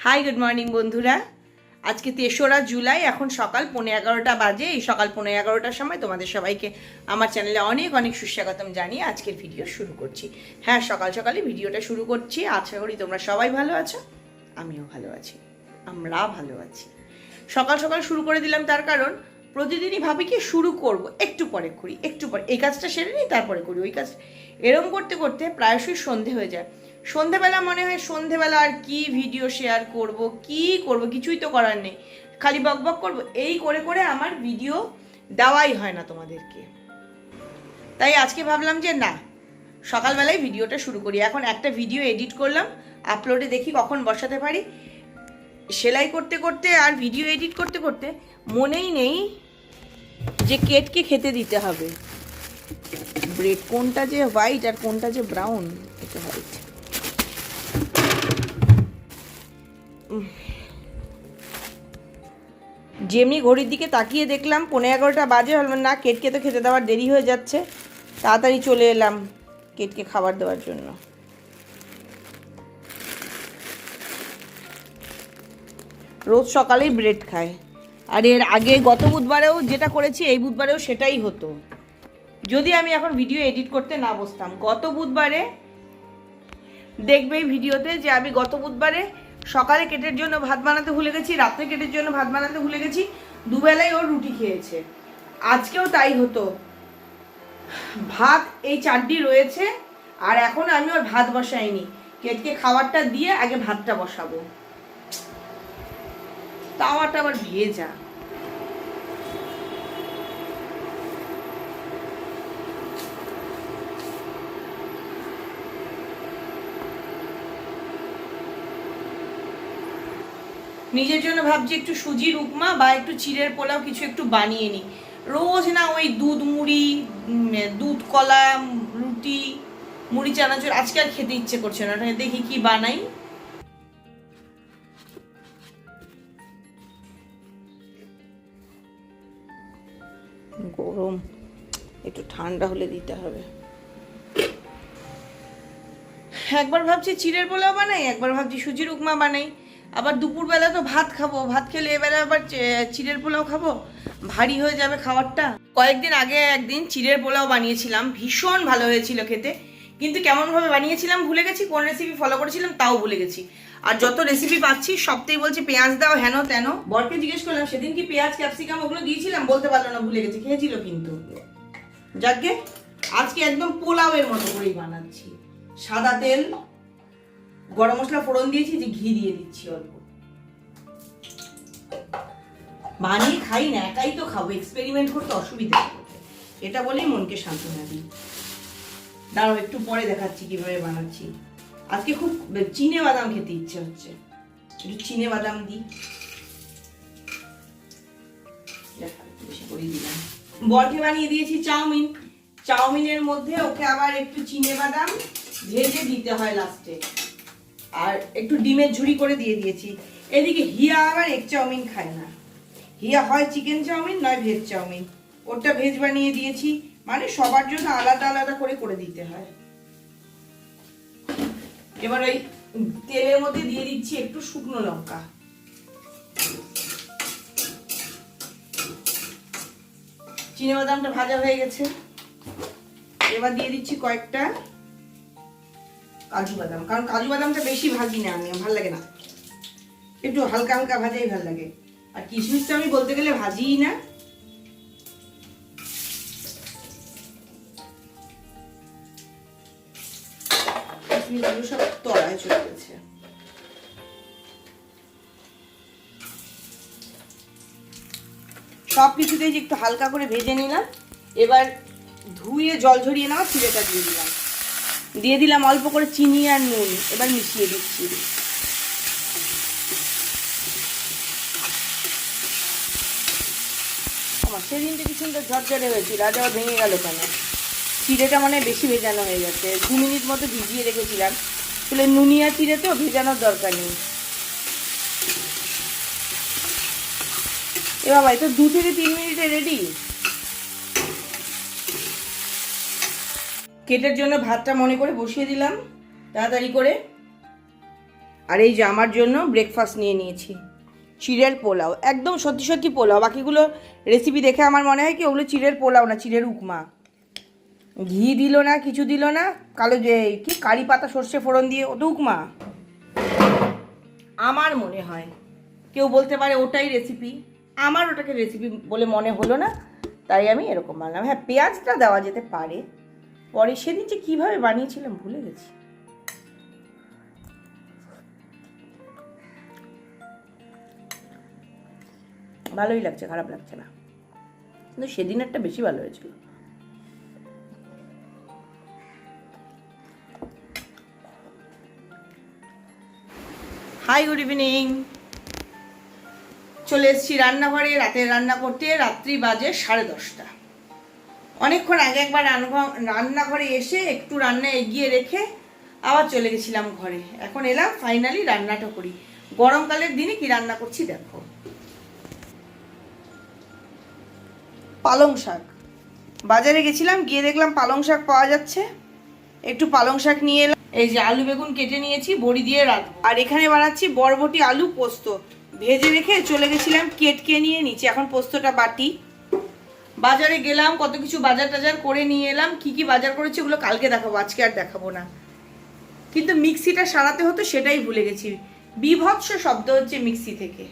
Hi good morning বন্ধুরা। আজকে 3রা জুলাই, এখন সকাল 11:15 বাজে। এই সকাল 11:15টার সময় তোমাদের সবাইকে আমার চ্যানেলে অনেক অনেক সুস্বাগতম জানিয়ে আজকের ভিডিও শুরু করছি। হ্যাঁ, সকাল সকালে ভিডিওটা শুরু করছি। আশা করি তোমরা সবাই ভালো আছো, আমিও ভালো আছি, আমরা ভালো আছি। সকাল সকাল শুরু করে দিলাম তার কারণ প্রতিদিনই ভাবি কি শুরু করব, একটু পরে করি, একটু পরে এই কাজটা সেরে নিই, তারপরে করি ওই কাজ। এরকম করতে করতে প্রায়শই সন্ধে হয়ে যায়। সন্ধেবেলা মনে হয় সন্ধেবেলা আর কি ভিডিও শেয়ার করব, কি করব, কিছুই তো করার নেই, খালি বকবক করব, এই করে করে আমার ভিডিও দেওয়াই হয় না তোমাদেরকে। তাই আজকে ভাবলাম যে না, সকালবেলায় ভিডিওটা শুরু করি। এখন একটা ভিডিও এডিট করলাম, আপলোডে দেখি কখন বসাতে পারি। সেলাই করতে করতে আর ভিডিও এডিট করতে করতে মনেই নেই যে কেটকে খেতে দিতে হবে। ব্রেড কোনটা যে হোয়াইট আর কোনটা যে ব্রাউন, এটা হোয়াইট। যেমনি ঘড়ির দিকে তাকিয়ে দেখলাম 11:15 বাজে, হলো না, কেটকে তো খেতে দেওয়ার দেরি হয়ে যাচ্ছে। তাড়াতাড়ি চলে এলাম কেটকে খাবার দেওয়ার জন্য। রোজ সকালেই ব্রেড খায়, আর এর আগে গত বুধবারেও যেটা করেছি এই বুধবারেও সেটাই হতো, যদি আমি এখন ভিডিও এডিট করতে না বসতাম। গত বুধবারে দেখবেই ভিডিওতে যে আমি গত বুধবারে সকালে কেটের জন্য ভাত বানাতে ভুলে গেছি, রাত্রে কেটের জন্য ভাত বানাতে ভুলে গেছি, দুবেলায় ও রুটি খেয়েছে। আজকেও তাই হতো, ভাত এই চারটি রয়েছে, আর এখন আমি ওর ভাত বসাইনি, কেটকে খাবারটা দিয়ে আগে ভাতটা বসাবো। তাওয়াটা আবার ভেজা। নিজের জন্য ভাবছি একটু সুজির উপমা বা একটু চিড়ের পোলাও কিছু একটু বানিয়ে নিই। রোজ না ওই দুধ মুড়ি, দুধ কলা, রুটি, মুড়ি চানাচুর, আজকে আর খেতে ইচ্ছে করছে না। দেখি কি বানাই। গরম, একটু ঠান্ডা হলে দিতে হবে। একবার ভাবছি চিড়ের পোলাও বানাই, একবার ভাবছি সুজির উপমা বানাই। আবার দুপুরবেলা তো ভাত খাবো, ভাত খেলে এবেলা আবার চিড়ের পোলাও খাবো, ভারী হয়ে যাবে খাবারটা। কয়েকদিন আগে একদিন চিড়ের পোলাও বানিয়েছিলাম, ভীষণ ভালো হয়েছিল খেতে, কিন্তু কেমনভাবে বানিয়েছিলাম ভুলে গেছি, কোন রেসিপি ফলো করেছিলাম তাও ভুলে গেছি। আর যত রেসিপি পাচ্ছি সবটাই বলছি পেঁয়াজ দাও, হেন তেন। বরকে জিজ্ঞেস করলাম সেদিন কি পেঁয়াজ ক্যাপসিকাম ওগুলো দিয়েছিলাম, বলতে পারলো না, ভুলে গেছি, খেয়েছিল কিন্তু। যাকে আজকে একদম পোলাওয়ের মতো করেই বানাচ্ছি। সাদা তেল, গরম মশলা ফোড়ন দিয়েছি, যে ঘি দিয়ে দিচ্ছি অল্প। বানিয়ে খাই না, একাই তো খাবো, এক্সপেরিমেন্ট করতে অসুবিধা, এটা বলেই মনকে সান্ত্বনা দিই। দাঁড়াও একটু পরে দেখাচ্ছি কিভাবে বানাচ্ছি। আজকে খুব চিনে বাদাম খেতে ইচ্ছে হচ্ছে, একটু চিনে বাদাম দিই। বেশি করে দিলাম। বরকে বানিয়ে দিয়েছি চাউমিন, চাউমিনের মধ্যে ওকে আবার একটু চিনে বাদাম ভেজে দিতে হয় লাস্টে, আর একটু ডিমের ঝুড়ি করে দিয়ে দিয়েছি। এদিকে হিয়া আবার এগ চাউমিন খায় না, হিয়া হয় চিকেন চাউমিন নয় ভেজ চাউমিন, ওটা ভেজ বানিয়ে দিয়েছি, মানে সবার জন্য আলাদা আলাদা করে করে দিতে হয়। এবার ওই তেলের মধ্যে দিয়ে দিচ্ছি একটু শুকনো লঙ্কা, চিনেবাদামটা ভাজা হয়ে গেছে। এবার দিয়ে দিচ্ছি কয়েকটা কাজু বাদাম, কারণ কাজু বাদামটা বেশি ভাজি না, আমি ভালো লাগে না, একটু হালকা হালকা ভাজাই ভালো লাগে। আর কিশমিশটা আমি বলতে গেলে ভাজিই না। কিশমিশগুলো সব তলায় চলে গেছে। সব কিছুতেই যে একটু হালকা করে ভেজে নিলাম। এবার ধুয়ে জল ঝরিয়ে নেওয়া চিড়েটা দিয়ে দিলাম অল্প করে চিনি আর নুন। এবার মিশিয়ে দিচ্ছি। সেদিনটা কি সুন্দর ঝরঝরে হয়েছিল, আজ আবার ভেঙে গেল কেন? চিড়েটা মানে বেশি ভেজানো হয়ে গেছে, 2 মিনিট মতো ভিজিয়ে রেখেছিলাম, তাহলে নুনিয়া চিড়ে তো ভেজানোর দরকার নেই। এ বাবা, এই তো 2 থেকে 3 মিনিটে রেডি। কেটের জন্য ভাতটা মনে করে বসিয়ে দিলাম তাড়াতাড়ি করে। আর এই যে আমার জন্য ব্রেকফাস্ট নিয়ে নিয়েছি, চিড়ের পোলাও, একদম সত্যি সত্যি পোলাও। বাকিগুলো রেসিপি দেখে আমার মনে হয় কি ওগুলো চিড়ের পোলাও না, চিড়ের উপমা। ঘি দিল না, কিছু দিল না, কালো যে কি কারি পাতা সর্ষে ফোড়ন দিয়ে, ওটা উপমা আমার মনে হয়। কেউ বলতে পারে ওটাই রেসিপি, আমার ওটাকে রেসিপি বলে মনে হলো না, তাই আমি এরকম বানালাম। হ্যাঁ, পেঁয়াজটা দেওয়া যেতে পারে, পরে সেদিন যে কীভাবে বানিয়েছিলাম ভুলে গেছি। ভালোই লাগছে, খারাপ লাগছে না, কিন্তু সেদিন একটা বেশি ভালো হয়েছিল। Hi, good evening. চলে এসেছি রান্নাঘরে রাতের রান্না করতে। রাত্রি বাজে 10:30। অনেকক্ষণ আগে একবার রান্নাঘরে এসে একটু রান্না এগিয়ে রেখে আবার চলে গেছিলাম ঘরে। এখন এলাম ফাইনালি রান্নাটা করি। গরমকালের দিনে কি রান্না করছি দেখো। পালং শাক, বাজারে গেছিলাম, গিয়ে দেখলাম পালং শাক পাওয়া যাচ্ছে, একটু পালং শাক নিয়ে এলাম। এই যে আলু বেগুন কেটে নিয়েছি, বড়ি দিয়ে রাখবো। আর এখানে বানাচ্ছি বরবটি আলু পোস্ত, ভেজে রেখে চলে গেছিলাম কেটকে নিয়ে নিচে। এখন পোস্তটা বাটি। বাজারে গেলাম, কত কিছু বাজার টাজার করে নিয়ে এলাম। কি কি বাজার করেছি ওগুলো কালকে দেখাবো, আজকে আর দেখাবো না। কিন্তু মিক্সিটা সারাতে হতো, সেটাই ভুলে গেছি। বিভৎস শব্দ হচ্ছে মিক্সি থেকে।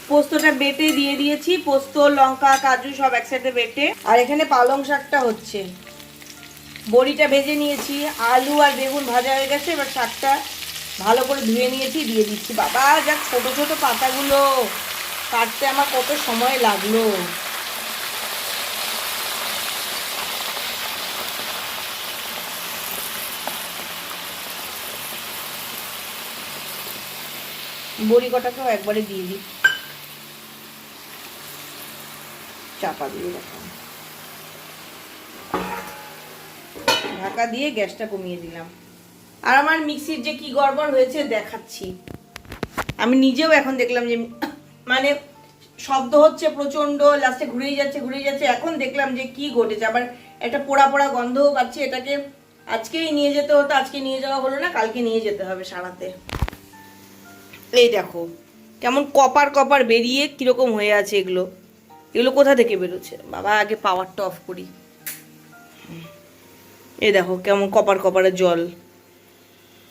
পোস্তটা বেটে দিয়ে দিয়েছি, পোস্ত লঙ্কা কাজু সব একসাথে বেটে। আর এখানে পালং শাকটা হচ্ছে, বড়িটা ভেজে নিয়েছি, আলু আর বেগুন ভাজা হয়ে গেছে। এবার শাকটা ভালো করে ধুয়ে নিয়েছি, দিয়ে দিচ্ছি। বাবা যা ছোট ছোট পাতাগুলো, কাটতে আমার কত সময় লাগলো। বড়ি কটাকেও একবারে দিয়ে দিই, চাপা দিয়ে রাখলাম, ঢাকা দিয়ে গ্যাসটা কমিয়ে দিলাম। আর আমার মিক্সির যে কি গড়বড় হয়েছে দেখাচ্ছি। আমি নিজেও এখন দেখলাম যে মানে শব্দ হচ্ছে প্রচন্ড, লাস্টে ঘুরেই যাচ্ছে। এখন দেখলাম যে কি ঘটেছে, আবার একটা পোড়া পোড়া গন্ধও পাচ্ছি। এটাকে আজকেই নিয়ে যেতে হতো, আজকে নিয়ে যাওয়া হলো না, কালকে নিয়ে যেতে হবে সারাতে। এই দেখো কেমন কপার কপার বেরিয়ে কিরকম হয়ে আছে। এগুলো কোথা থেকে বেরোচ্ছে বাবা? আগে পাওয়ারটা অফ করি। এই দেখো কেমন কপার কপারের জল,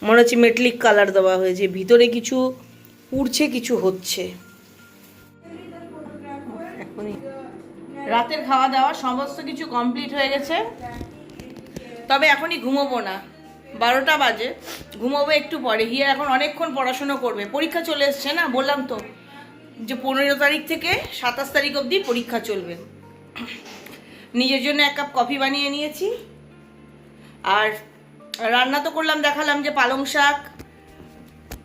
মনে হচ্ছে মেটালিক কালার দেওয়া হয়েছে, ভিতরে কিছু পুড়ছে, কিছু হচ্ছে। এখনই রাতের খাওয়া দাওয়া সমস্ত কিছু কমপ্লিট হয়ে গেছে, তবে এখনই ঘুমোবো না, 12টা বাজে, ঘুমোবো একটু পরে। গিয়ে এখন অনেকক্ষণ পড়াশুনো করবে, পরীক্ষা চলে এসছে না, বললাম তো যে 15 তারিখ থেকে 27 তারিখ অবধি পরীক্ষা চলবে। নিজের জন্য 1 কাপ কফি বানিয়ে নিয়েছি। আর রান্না তো করলাম, দেখালাম যে পালং শাক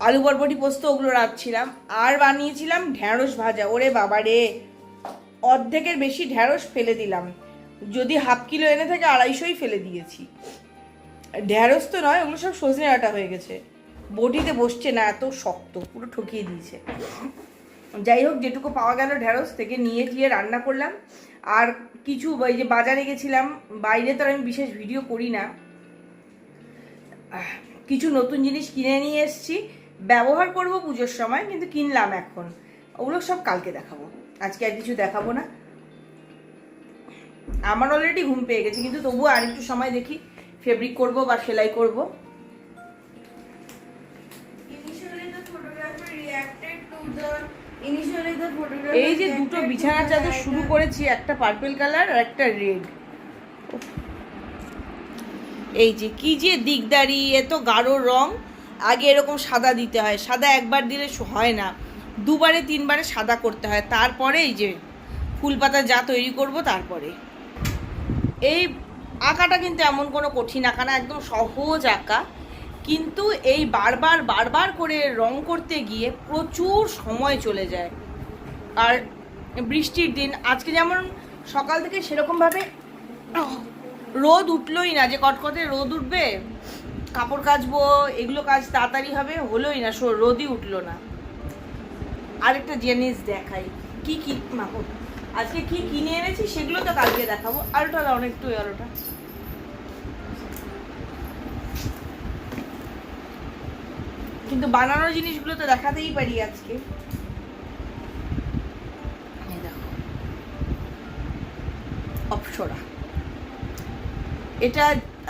আলু বরবটি পোস্ত ওগুলো রাখছিলাম। আর বানিয়েছিলাম ঢ্যাঁড়স ভাজা। ওরে বাবা রে, অর্ধেকের বেশি ঢ্যাঁড়স ফেলে দিলাম, যদি হাফ কিলো এনে থেকে 250ই ফেলে দিয়েছি। ঢ্যাঁড়স তো নয়, ওগুলো সব সজনে ডাঁটা হয়ে গেছে, বটিতে বসছে না, এত শক্ত, পুরো ঠকিয়ে দিয়েছে। যাই হোক, যেটুকু পাওয়া গেল ঢ্যাঁড়স থেকে নিয়ে গিয়ে রান্না করলাম। আর কিছু ওই যে বাজারে গেছিলাম, বাইরে তো আমি বিশেষ ভিডিও করি না, কিছু নতুন জিনিস কিনে নিয়ে এসেছি, ব্যবহার করব পুজোর সময়, কিন্তু কিনলাম এখন, ওগুলো সব কালকে দেখাবো, আজকে আর কিছু দেখাবো না। আমার অলরেডি ঘুম পেয়ে গেছে, কিন্তু তবুও আর একটু সময় দেখি ফেব্রিক করব বা সেলাই করব। এই যে দুটো বিছানা চাদর শুরু করেছি, একটা পার্পল কালার আর একটা রেড। এই যে কি যে দিকদারি, এত গাঢ় রং। আগে এরকম সাদা দিতে হয়, সাদা একবার দিলে হয় না, 2বারে 3বারে সাদা করতে হয়, তারপরে এই যে ফুল পাতা যা তৈরি করব। তারপরে এই আঁকাটা কিন্তু এমন কোনো কঠিন আঁকা না, একদম সহজ আঁকা, কিন্তু এই বারবার করে রং করতে গিয়ে প্রচুর সময় চলে যায়। আর বৃষ্টির দিন, আজকে যেমন সকাল থেকে সেরকমভাবে রোদ উঠলোই না, যে কটকটে রোদ উঠবে, কাপড় কাচবো, এগুলো কাজ তাড়াতাড়ি হবে, হলোই না, রোদই উঠলো না। আরেকটা জিনিস দেখাই, কি আজকে কি কিনে এনেছি সেগুলো তো কালকে দেখাবো। আলোটা দাও না একটু, আলোটা। কিন্তু বানানোর জিনিসগুলো তো দেখাতেই পারি আজকে। এই দেখো অপসরা, এটা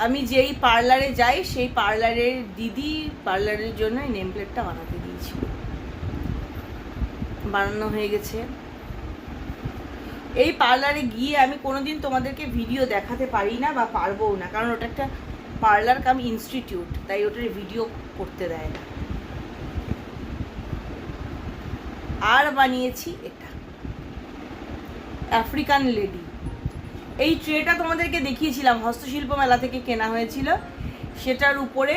আমি যেই পার্লারে যাই সেই পার্লারের দিদি পার্লারের জন্য এই নেম প্লেটটা বানাতে দিয়েছিল, বানানো হয়ে গেছে। এই পার্লারে গিয়ে আমি কোনোদিন তোমাদেরকে ভিডিও দেখাতে পারি না বা পারবও না, কারণ ওটা একটা পার্লার কাম ইনস্টিটিউট, তাই ওটার ভিডিও করতে দেয় না। আর বানিয়েছি এটা আফ্রিকান লেডি। এই ট্রেটা তোমাদেরকে দেখিয়েছিলাম, হস্তশিল্প মেলা থেকে কেনা হয়েছিল। সেটার উপরে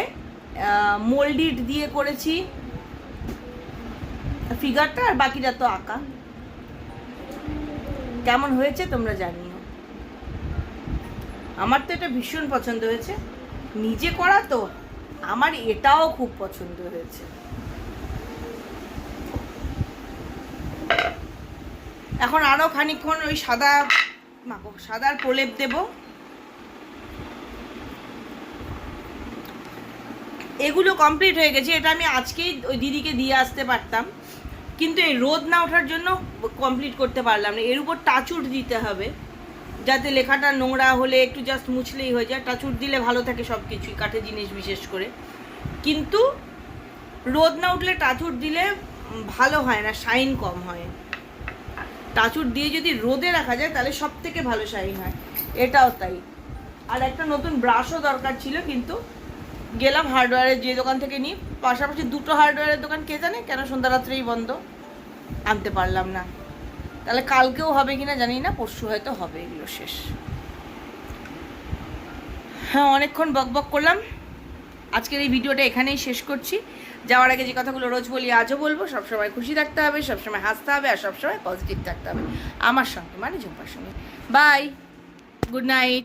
মোল্ডিড দিয়ে করেছি ফিগারটা, আর বাকিটা তো আঁকা। কেমন হয়েছে তোমরা জানিও। আমার তো এটা ভীষণ পছন্দ হয়েছে, নিজে করা তো আমার এটাও খুব পছন্দ হয়েছে। এখন আরো খানিকক্ষণ ওই সাদার প্রলেপ দেব। এগুলো কমপ্লিট হয়ে গেছে, এটা আমি আজকেই ওই দিদিকে দিয়ে আসতে পারতাম, কিন্তু এই রোদ না ওঠার জন্য কমপ্লিট করতে পারলাম না। এর উপর টাচুট দিতে হবে, যাতে লেখাটা নোংরা হলে একটু জাস্ট মুছলেই হয়ে যায়। টাচুট দিলে ভালো থাকে সব কিছুই, কাঠের জিনিস বিশেষ করে। কিন্তু রোদ না উঠলে টাচুট দিলে ভালো হয় না, শাইন কম হয়। টাচুট দিয়ে যদি রোদে রাখা যায় তাহলে সব থেকে ভালো শাইন হয়, এটাও তাই। আর একটা নতুন ব্রাশও দরকার ছিল, কিন্তু গেলাম হার্ডওয়্যারের যে দোকান থেকে নিই, পাশাপাশি দুটো হার্ডওয়্যারের দোকান কে জানে কেন সন্ধ্যা রাত্রেই বন্ধ, আনতে পারলাম না। তাহলে কালকেও হবে কিনা জানি না, পরশু হয়তো হবে এগুলো শেষ। হ্যাঁ, অনেকক্ষণ বকবক করলাম, আজকের এই ভিডিওটা এখানেই শেষ করছি। যাওয়ার আগে যে কথাগুলো রোজ বলি আজও বলবো, সবসময় খুশি থাকতে হবে, সবসময় হাসতে হবে, আর সবসময় পজিটিভ থাকতে হবে আমার সঙ্গে, মানে ঝুম্পার সঙ্গে। Bye, good night.